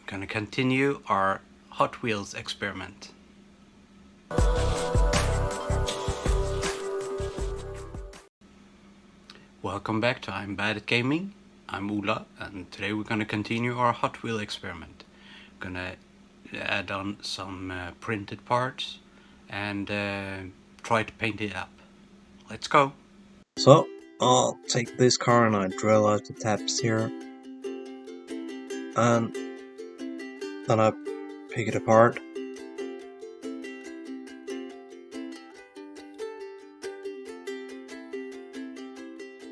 Gonna continue our Hot Wheels experiment. Welcome back to I'm Bad at Gaming. I'm Ola, and today we're gonna continue our Hot Wheel experiment. Gonna add on some printed parts and try to paint it up. Let's go! So, I'll take this car and I drill out the tabs here. And then I pick it apart.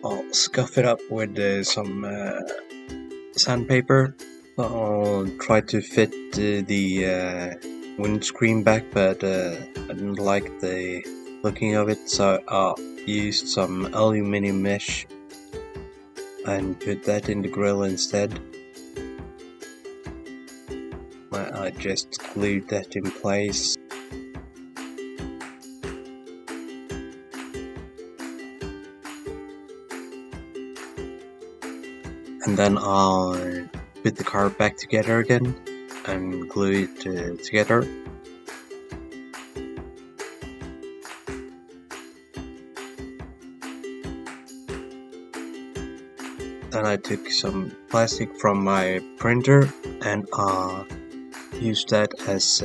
I'll scuff it up with some sandpaper. I'll try to fit the windscreen back, but I didn't like the looking of it, so I'll use some aluminum mesh and put that in the grill instead. I just glued that in place. And then I'll put the car back together again and glue it together. Then I took some plastic from my printer and used that as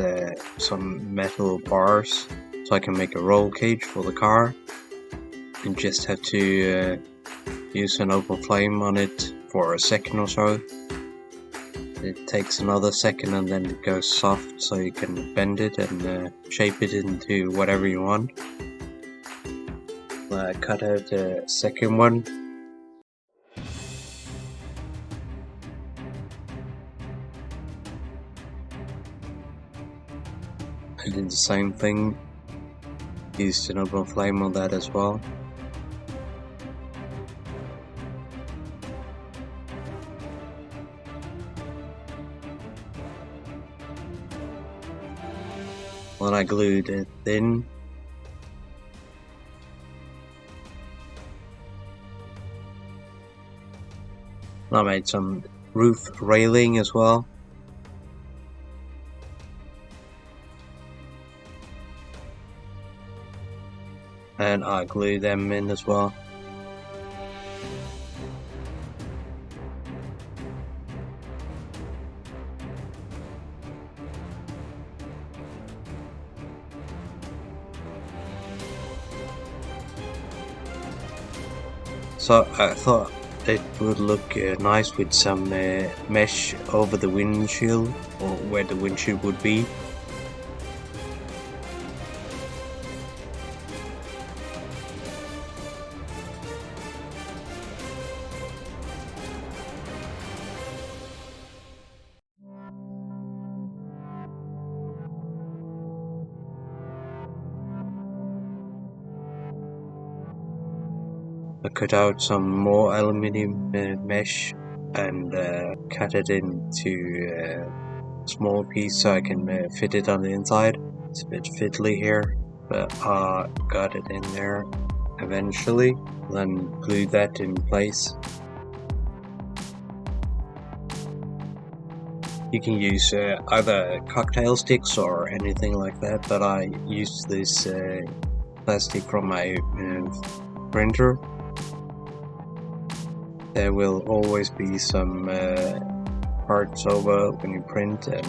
some metal bars so I can make a roll cage for the car. You just have to use an open flame on it for a second or so. It takes another second and then it goes soft, so you can bend it and shape it into whatever you want. I cut out the second one. I did the same thing, used an open flame on that as well. Then I glued it in. I made some roof railing as well. And I glued them in as well. So I thought it would look nice with some mesh over the windshield, or where the windshield would be. I cut out some more aluminum mesh and cut it into a small piece so I can fit it on the inside. It's a bit fiddly here, but I got it in there eventually. Then glued that in place. You can use either cocktail sticks or anything like that, but I used this plastic from my printer. There will always be some parts over when you print, and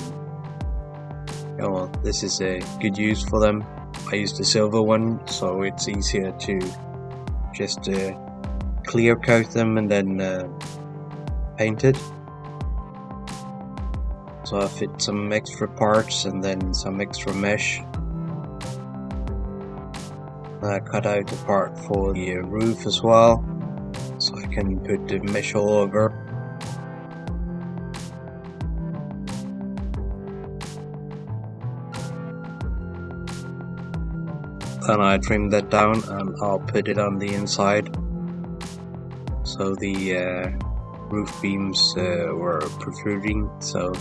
well, this is a good use for them. I used a silver one, so it's easier to just clear coat them and then paint it. So I fit some extra parts and then some extra mesh. I cut out a part for the roof as well, so I can put the mesh all over. Then I trimmed that down and I'll put it on the inside. So the roof beams were protruding, so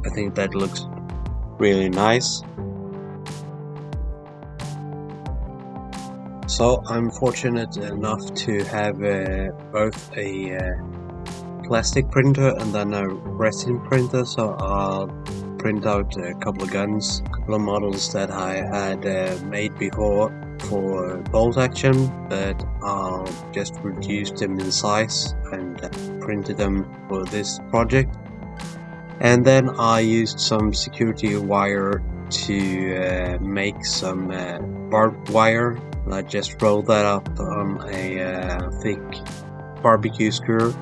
I think that looks really nice. So I'm fortunate enough to have both a plastic printer and then a resin printer, so I'll print out a couple of guns, a couple of models that I had made before for bolt action, but I'll just reduce them in size and printed them for this project. And then I used some security wire to make some barbed wire. I just rolled that up on a thick barbecue skewer.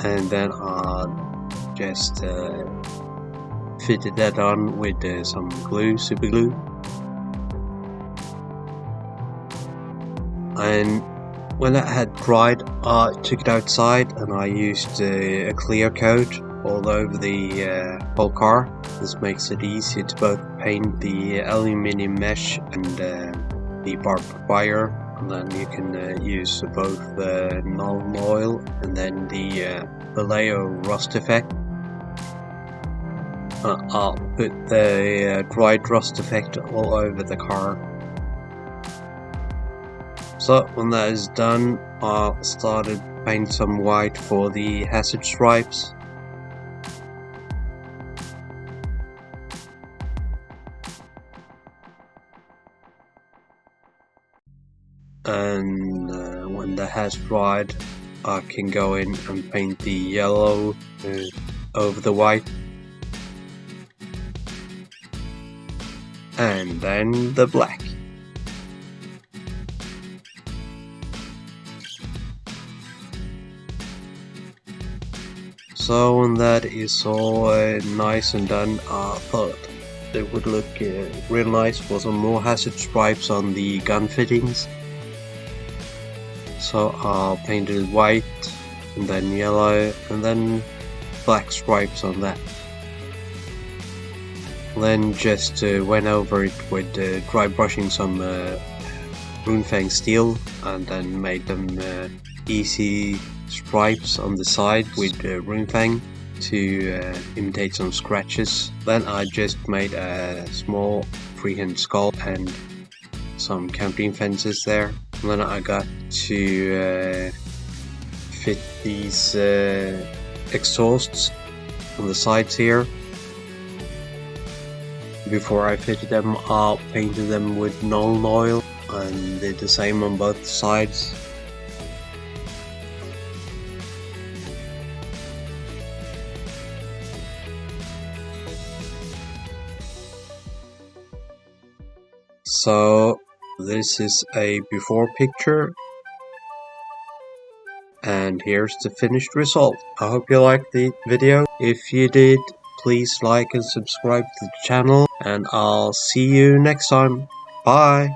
And then I just fitted that on with some glue, super glue. And when that had dried, I took it outside and I used a clear coat all over the whole car. This makes it easier to both paint the aluminium mesh and the barbed wire. And then you can use both null oil and then the Vallejo rust effect. I'll put the dried rust effect all over the car. So when that is done, I started paint some white for the hazard stripes. And when that has dried, I can go in and paint the yellow over the white. And then the black. So when that is all nice and done, I thought it would look real nice for some more hazard stripes on the gun fittings. So I'll paint it white, and then yellow, and then black stripes on that. Then just went over it with dry brushing some Runefang steel, and then made them easy stripes on the side with Runefang to imitate some scratches. Then I just made a small freehand skull and some camping fences there. And then I got to fit these exhausts on the sides here. Before I fitted them, I painted them with null oil and did the same on both sides. So this is a before picture, and here's the finished result. I hope you liked the video. If you did, please like and subscribe to the channel, and I'll see you next time. Bye!